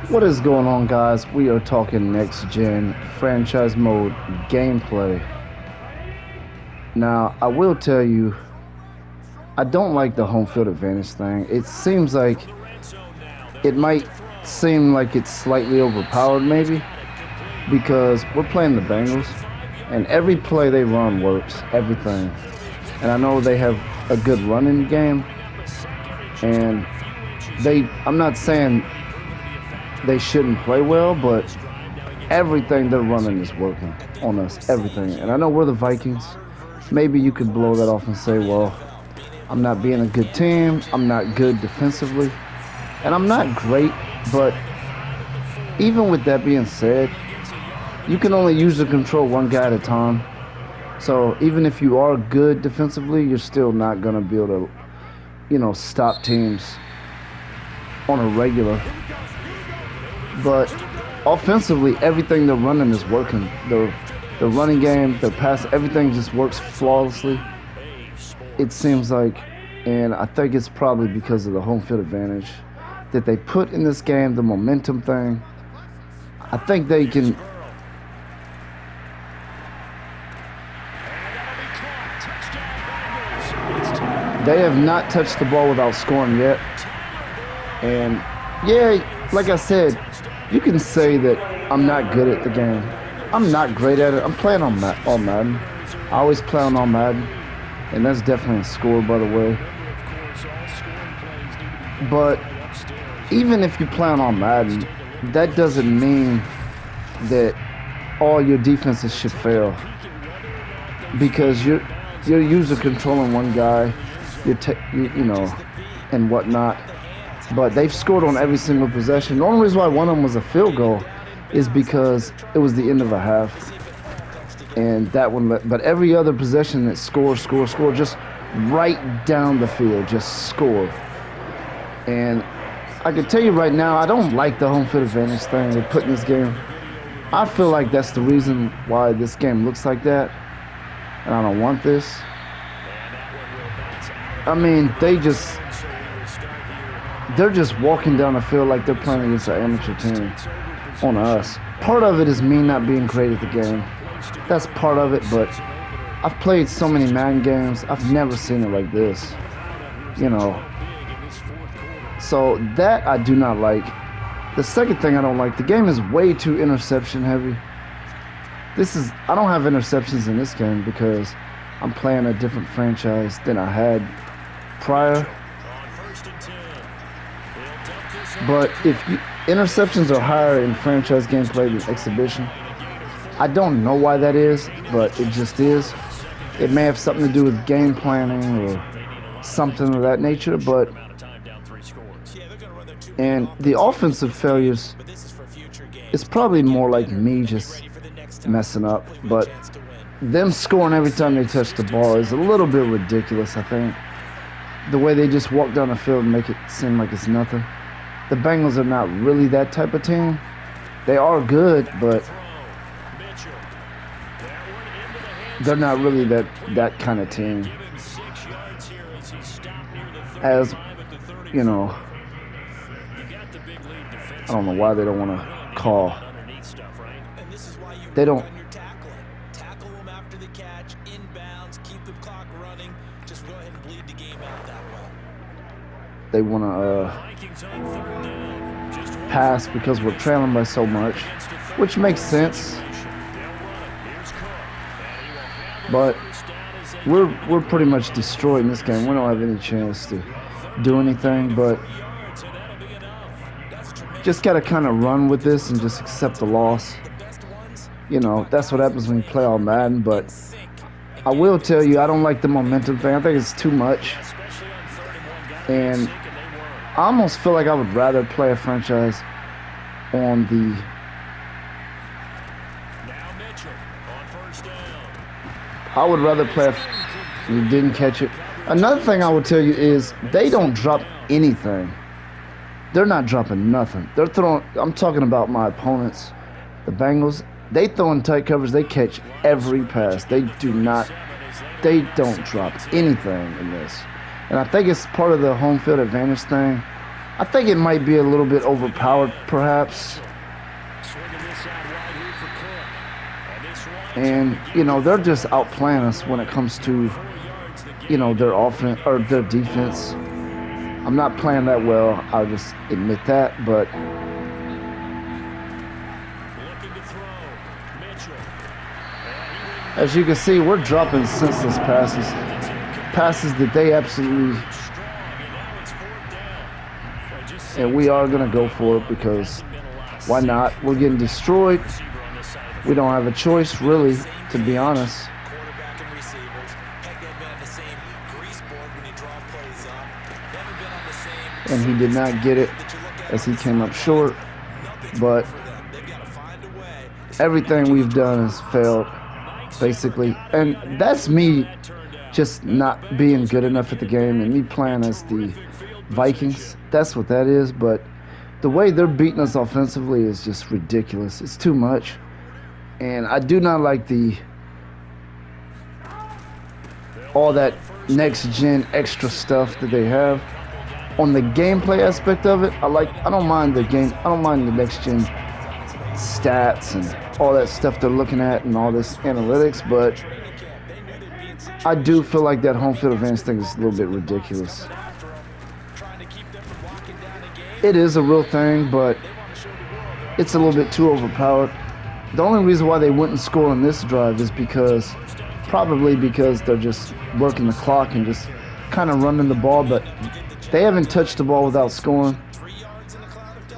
What is going on, guys? We are talking next gen franchise mode gameplay. Now, I will tell you, I don't like the home field advantage thing. It seems like it might seem like it's slightly overpowered, maybe, because we're playing the Bengals and every play they run works, everything. And I know they have a good running game, and I'm not saying they shouldn't play well, but everything they're running is working on us. Everything. And I know we're the Vikings. Maybe you could blow that off and say, well, I'm not being a good team. I'm not good defensively. And I'm not great. But even with that being said, you can only use and control one guy at a time. So even if you are good defensively, you're still not going to be able to, stop teams on a regular. But offensively, everything they're running is working. The running game, their pass, everything just works flawlessly. It seems like, and I think it's probably because of the home field advantage that they put in this game, the momentum thing. I think they can. They have not touched the ball without scoring yet. And yeah, like I said, you can say that I'm not good at the game. I'm not great at it. I'm playing on Madden. I always play on Madden, and that's definitely a score, by the way. But even if you play on Madden, that doesn't mean that all your defenses should fail, because you're user controlling one guy, and whatnot. But they've scored on every single possession. The only reason why one of them was a field goal is because it was the end of a half, and that one. But every other possession that score, just right down the field, just score. And I can tell you right now, I don't like the home field advantage thing they put in this game. I feel like that's the reason why this game looks like that, and I don't want this. I mean, they're just walking down the field like they're playing against an amateur team on us. Part of it is me not being great at the game. That's part of it, but I've played so many Madden games, I've never seen it like this. So that I do not like. The second thing I don't like, the game is way too interception heavy. I don't have interceptions in this game because I'm playing a different franchise than I had prior. But interceptions are higher in franchise gameplay than exhibition. I don't know why that is, but it just is. It may have something to do with game planning or something of that nature, and the offensive failures, it's probably more like me just messing up, but them scoring every time they touch the ball is a little bit ridiculous, I think. The way they just walk down the field and make it seem like it's nothing. The Bengals are not really that type of team. They are good, but they're not really that kind of team. As, I don't know why they don't want to call. They don't. Tackle them after the catch, inbounds, keep the clock running. Just go ahead and bleed the game out that way. They want to pass because we're trailing by so much, which makes sense. But we're pretty much destroying this game. We don't have any chance to do anything, but just got to kind of run with this and just accept the loss. That's what happens when you play all Madden. But I will tell you, I don't like the momentum thing. I think it's too much. And I almost feel like I would rather play a franchise on the... I would rather play you didn't catch it. Another thing I would tell you is they don't drop anything. They're not dropping nothing. They're throwing... I'm talking about my opponents, the Bengals. They throw in tight coverage. They catch every pass. They don't drop anything in this. And I think it's part of the home field advantage thing. I think it might be a little bit overpowered, perhaps. And, you know, they're just outplaying us when it comes to, you know, their offense or their defense. I'm not playing that well, I'll just admit that, but as you can see, we're dropping senseless passes that they absolutely, and we are going to go for it because why not? We're getting destroyed. We don't have a choice, really, to be honest. And he did not get it as he came up short, but everything we've done has failed, basically. And that's me just not being good enough at the game and me playing as the Vikings. That's what that is, but the way they're beating us offensively is just ridiculous. It's too much. And I do not like all that next-gen extra stuff that they have. On the gameplay aspect of it, I don't mind the next-gen stats and all that stuff they're looking at and all this analytics, but I do feel like that home field advantage thing is a little bit ridiculous. It is a real thing, but it's a little bit too overpowered. The only reason why they wouldn't score on this drive is probably because they're just working the clock and just kind of running the ball, but they haven't touched the ball without scoring.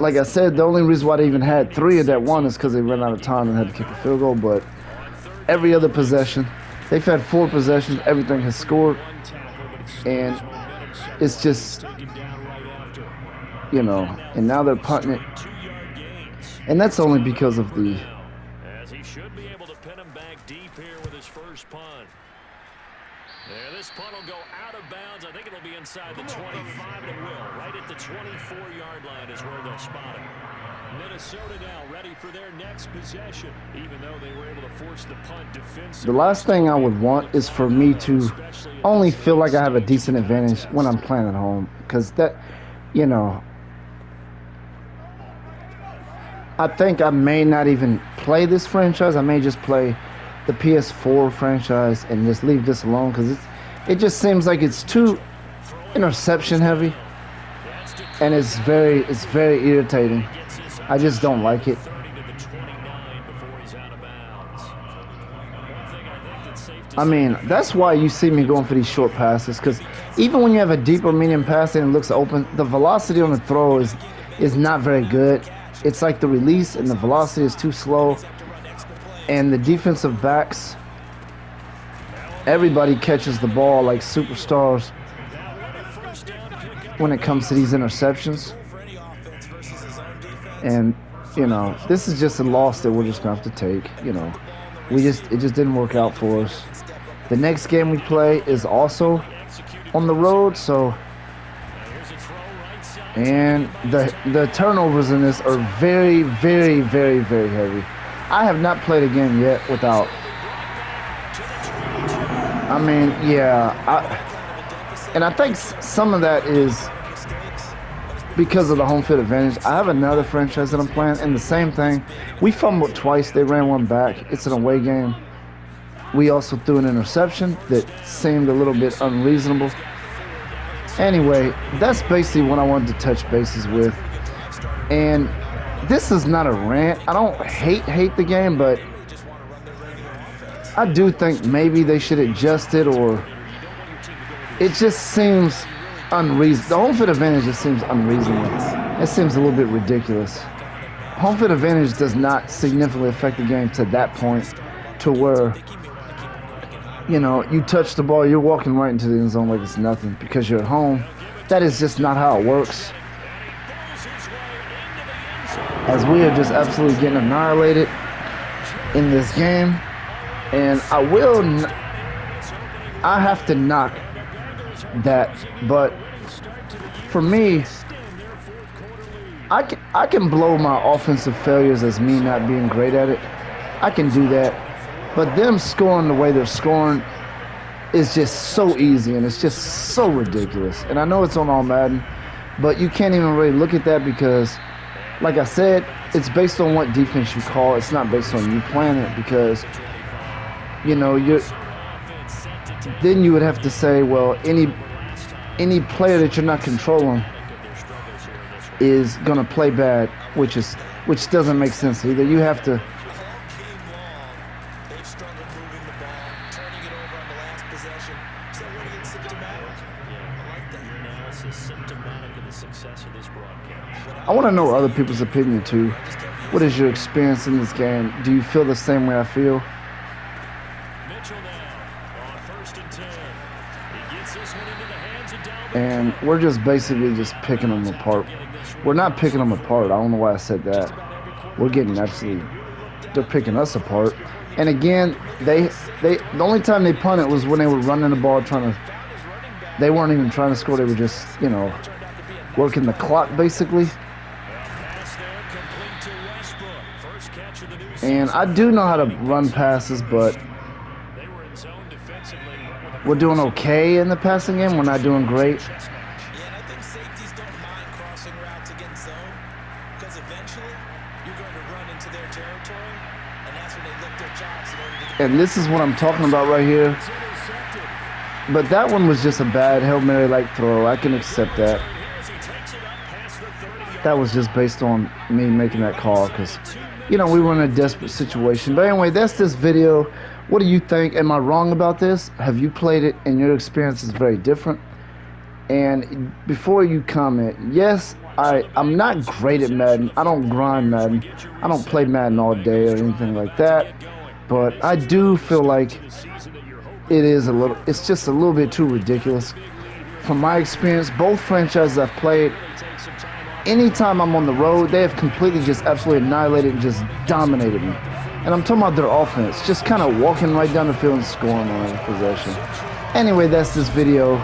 Like I said, the only reason why they even had 3 of that one is because they ran out of time and had to kick a field goal, but every other possession, they've had 4 possessions, everything has scored, and it's just, you know, and now they're punting it, and that's only because of the... As he should be able to pin him back deep here with his first punt. Yeah, this punt will go out of bounds. I think it'll be inside the 25, and it will. Right at the 24-yard line is where they'll spot it. Minnesota now ready for their next possession, even though they were able to force the punt defensively. The last thing I would want is for me to only feel like I have a decent advantage when I'm playing at home, because that, you know, I think I may not even play this franchise. I may just play the PS4 franchise and just leave this alone, because it just seems like it's too interception heavy, and it's very irritating. I just don't like it. I mean, that's why you see me going for these short passes, because even when you have a deep or medium pass and it looks open, the velocity on the throw is not very good. It's like the release and the velocity is too slow. And the defensive backs, everybody catches the ball like superstars when it comes to these interceptions. And, you know, this is just a loss that we're just going to have to take. You know, it just didn't work out for us. The next game we play is also on the road, so... And the turnovers in this are very, very, very, very heavy. I have not played a game yet without... I mean, yeah. And I think some of that is because of the home field advantage. I have another franchise that I'm playing, and the same thing. We fumbled twice. They ran one back. It's an away game. We also threw an interception that seemed a little bit unreasonable. Anyway, that's basically what I wanted to touch bases with. And this is not a rant. I don't hate the game, but I do think maybe they should adjust it, or it just seems unreasonable. The home field advantage just seems unreasonable. It seems a little bit ridiculous. Home field advantage does not significantly affect the game to that point, to where, you know, you touch the ball, you're walking right into the end zone like it's nothing because you're at home. That is just not how it works. As we are just absolutely getting annihilated in this game. And I have to knock that. But for me, I can blow my offensive failures as me not being great at it. I can do that. But them scoring the way they're scoring is just so easy, and it's just so ridiculous. And I know it's on all Madden, But you can't even really look at that because, like I said, it's based on what defense you call. It's not based on you playing it because, you know, then you would have to say, well, any player that you're not controlling is gonna play bad, which doesn't make sense either. You have to. I want to know other people's opinion too. What is your experience in this game? Do you feel the same way I feel? And we're just basically just picking them apart. We're not picking them apart. I don't know why I said that. We're getting absolutely. They're picking us apart. And again, the only time they punted was when they were running the ball, they weren't even trying to score. They were just, you know, working the clock basically. And I do know how to run passes, but we're doing okay in the passing game. We're not doing great. And this is what I'm talking about right here. But that one was just a bad Hail Mary-like throw. I can accept that. That was just based on me making that call because, you know, we were in a desperate situation. But anyway, that's this video. What do you think? Am I wrong about this? Have you played it and your experience is very different? And before you comment, yes, I'm not great at Madden. I don't grind Madden. I don't play Madden all day or anything like that. But I do feel like it's just a little bit too ridiculous. From my experience, both franchises I've played, anytime I'm on the road, they have completely just absolutely annihilated and just dominated me. And I'm talking about their offense, just kind of walking right down the field and scoring on every possession. Anyway, that's this video.